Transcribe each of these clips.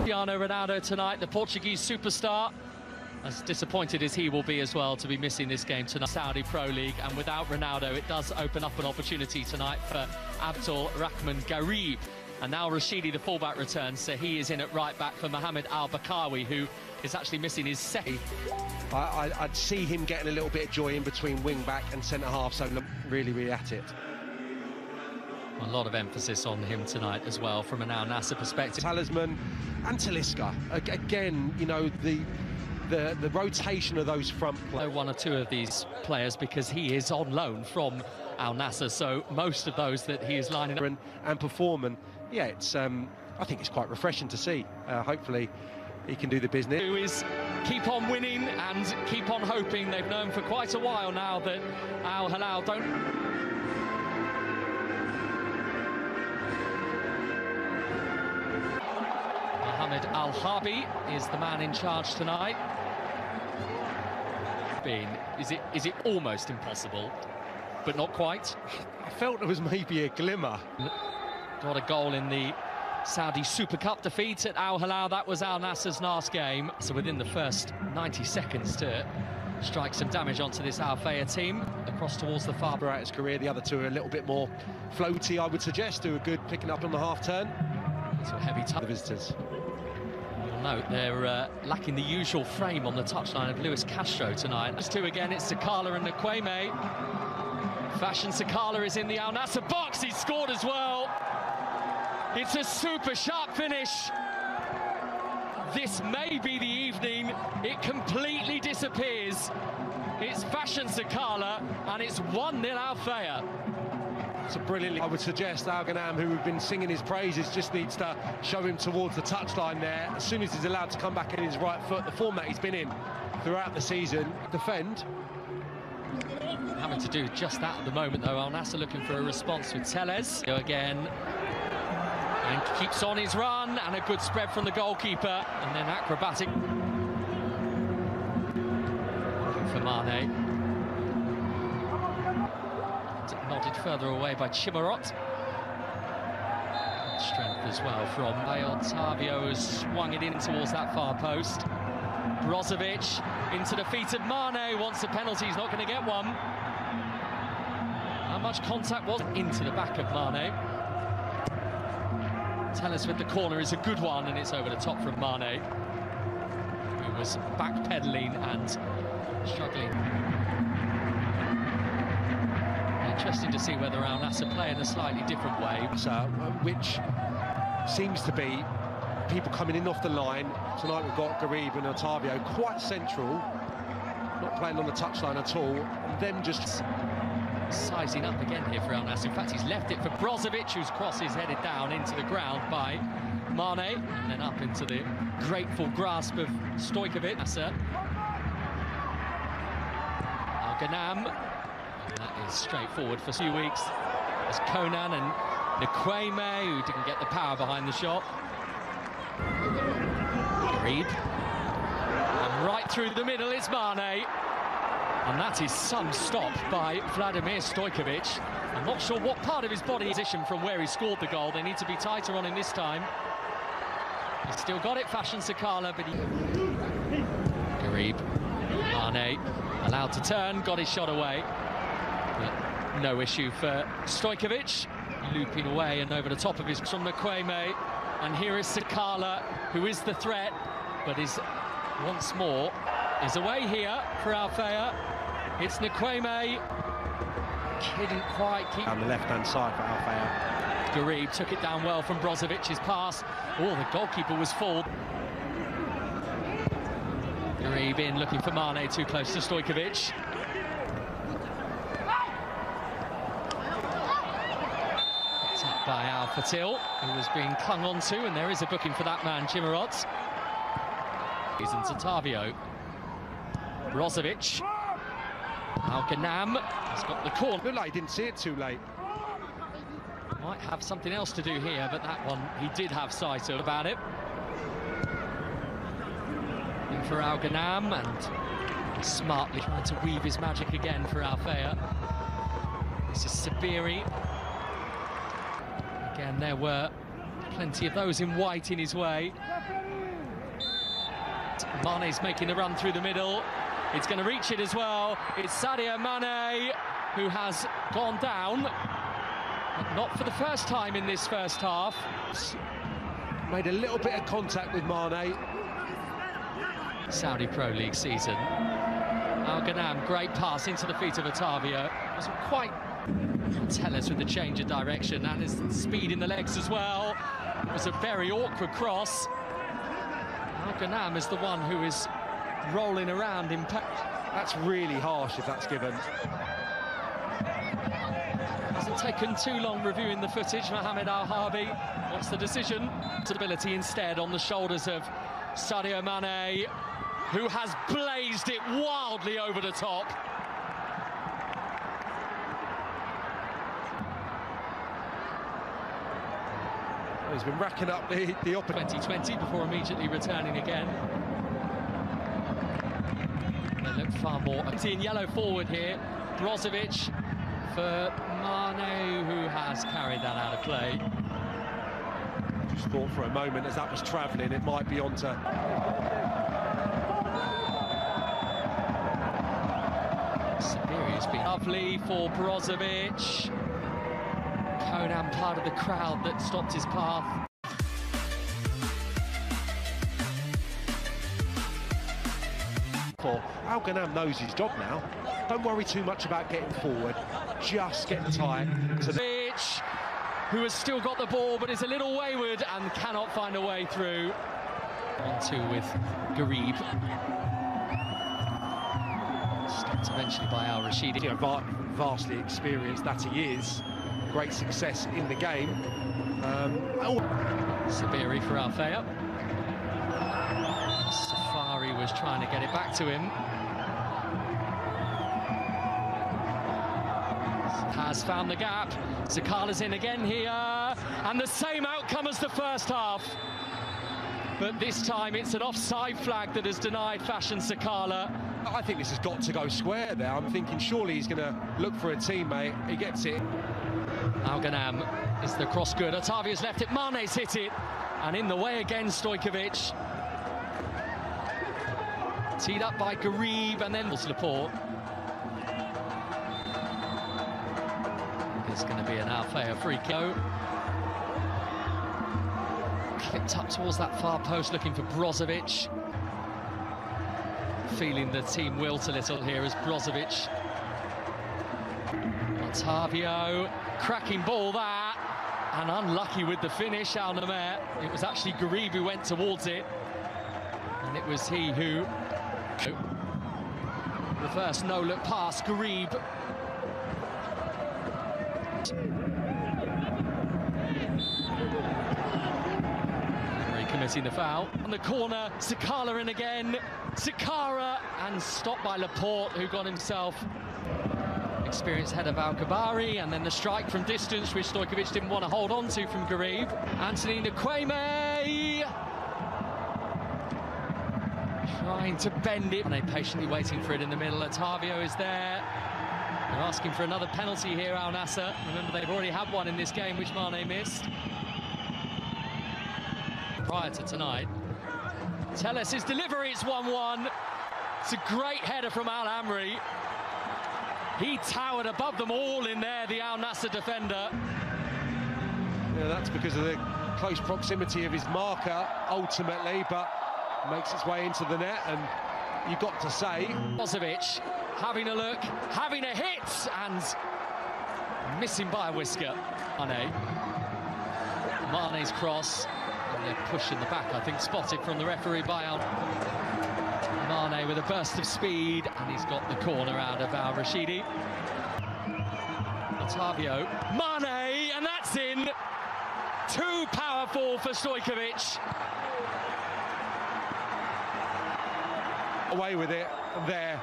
Cristiano Ronaldo tonight, the Portuguese superstar, as disappointed as he will be as well to be missing this game tonight. Saudi Pro League, and without Ronaldo it does open up an opportunity tonight for Abdul Rahman Garib. And now Rashidi, the fullback, returns, so he is in at right back for Mohamed Al-Bakawi, who is actually missing his second. I'd see him getting a little bit of joy in between wing back and centre half, so really at it. A lot of emphasis on him tonight as well from an Al Nassr perspective. Talisman and Talisca, again, you know, the rotation of those front players. One or two of these players because he is on loan from Al Nassr, so most of those that he is lining up and performing, yeah, it's I think it's quite refreshing to see. Hopefully he can do the business. Who is keep on winning and keep on hoping. They've known for quite a while now that Al Hilal don't. Mohamed Al-Harbi is the man in charge tonight. Is it almost impossible, but not quite? I felt there was maybe a glimmer. Got a goal in the Saudi Super Cup defeat at Al Hilal. That was Al Nassr's last game. So within the first 90 seconds to strike some damage onto this Al Feiha team across towards the far. Throughout his career, the other two are a little bit more floaty, I would suggest. Do a good picking up on the half turn. So heavy touch. The visitors. No, they're lacking the usual frame on the touchline of Luis Castro tonight. Those two again, it's Sakala and Nkweme. Fashion Sakala is in the Al Nassr box, he's scored as well. It's a super sharp finish. This may be the evening, it completely disappears. It's Fashion Sakala and it's 1-0 Al Feiha. It's a brilliant. I would suggest Al Ghanam, who we've been singing his praises, just needs to show him towards the touchline there. As soon as he's allowed to come back in his right foot, the format he's been in throughout the season, defend. Having to do just that at the moment, though. Al Nassr looking for a response with Tellez. Go again. And keeps on his run, and a good spread from the goalkeeper. And then acrobatic. Looking for Mane. Nodded further away by Chimarot. Strength as well from Otavio, has swung it in towards that far post. Brozovic into the feet of Mane, wants a penalty, he's not going to get one. How much contact was into the back of Mane? Tellez with the corner is a good one, and it's over the top from Mane, who was backpedaling and struggling. Interesting to see whether Al Nassr play in a slightly different way. Which seems to be people coming in off the line. Tonight we've got Garib and Otavio quite central, not playing on the touchline at all, and them just sizing up again here for Al Nassr. In fact, he's left it for Brozovic, whose cross is headed down into the ground by Mane, and then up into the grateful grasp of Stojkovic. Al Ghanam. That is straightforward for a few weeks. There's Conan and Nkweme, who didn't get the power behind the shot. Reed. And right through the middle is Mane. And that is some stop by Vladimir Stojkovic. I'm not sure what part of his body position from where he scored the goal. They need to be tighter on him this time. He's still got it, Fashion Sakala, but he... Garib. Mane allowed to turn, got his shot away. But no issue for Stojkovic, looping away and over the top of his from Nkweme. And here is Sakala, who is the threat, but is once more is away here for Al Feiha. It's Nkweme, couldn't quite keep on the left-hand side for Al Feiha. Garib took it down well from Brozovic's pass. Oh, the goalkeeper was full. Garib in looking for Mane, too close to Stojkovic. By Al Fatil, who was being clung on to, and there is a booking for that man, Chimarot. He's in Otavio. Brozovic. Al Ghanam has got the corner. Looked like he didn't see it too late. Might have something else to do here, but that one he did have sight of about it. In for Al Ghanam, and smartly trying to weave his magic again for Al Feiha. This is Sabiri. Again, there were plenty of those in white in his way. Mane's making the run through the middle. It's going to reach it as well. It's Sadio Mane who has gone down, but not for the first time in this first half. Made a little bit of contact with Mane. Saudi Pro League season. Al Ghanam, great pass into the feet of Otavio. Wasn't quite tell us with the change of direction and his speed in the legs as well. It was a very awkward cross. Al Ghanam is the one who is rolling around in That's really harsh if that's given. Hasn't taken too long reviewing the footage. Mohamed Al-Harbi wants the decision. Stability instead on the shoulders of Sadio Mane, who has blazed it wildly over the top. He's been racking up the 2020 before immediately returning again. They look far more in yellow forward here. Brozovic for Mane, who has carried that out of play. Just thought for a moment as that was travelling, it might be onto. Siberia's been lovely for Brozovic. Conan part of the crowd that stopped his path. Al Ghanam knows his job now. Don't worry too much about getting forward. Just get tight to the pitch, who has still got the ball but is a little wayward and cannot find a way through. On two with Garib. Stopped eventually by Al Rashidi. You know, vastly experienced that he is. Great success in the game. Sabiri for Feiha. Safari was trying to get it back to him. Has found the gap. Sakala's in again here. And the same outcome as the first half. But this time it's an offside flag that has denied Fashion Sakala. I think this has got to go square there. I'm thinking surely he's going to look for a teammate. He gets it. Al Ghanam is the cross good. Otavio's left it. Mane's hit it. And in the way again, Stojkovic. Teed up by Garib and then Laporte. It's going to be an Al Feiha free kick. Clipped up towards that far post looking for Brozovic. Feeling the team wilt a little here as Brozovic. Otavio, cracking ball that, and unlucky with the finish, Al Nassr. It was actually Garib who went towards it, and it was he who reverse no-look pass, Garib. Committing the foul. On the corner, Sakala in again. Sakara, and stopped by Laporte, who got himself experienced head of Al-Kabari, and then the strike from distance, which Stojkovic didn't want to hold on to from Garib. Anthony Nkwame trying to bend it, and they patiently waiting for it in the middle. Otavio is there. They're asking for another penalty here, Al Nassr. Remember, they've already had one in this game, which Mane missed prior to tonight. Telles his delivery, it's 1-1. It's a great header from Al Amri. He towered above them all in there, the Al Nassr defender. Yeah, that's because of the close proximity of his marker, ultimately, but makes its way into the net, and you've got to say... Brozovic having a look, having a hit, and missing by a whisker. Mane's cross. And they're pushing the back, I think, spotted from the referee by Al. Mane with a burst of speed, and he's got the corner out of Al Rashidi. Otavio, Mane, and that's in. Too powerful for Stojkovic. Away with it there.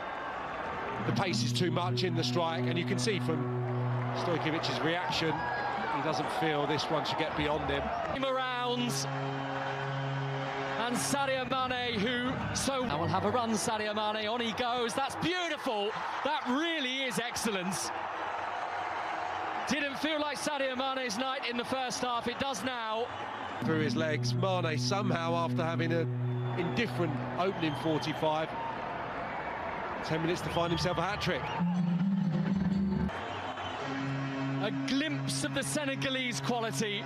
The pace is too much in the strike, and you can see from Stojkovic's reaction, he doesn't feel this one should get beyond him. Around, and Sadio Mane, who I will have a run. Sadio Mane, on he goes. That's beautiful. That really is excellence. Didn't feel like Sadio Mane's night in the first half. It does now. Through his legs, Mane somehow, after having a indifferent opening 45. 10 minutes to find himself a hat-trick. A glimpse of the Senegalese quality.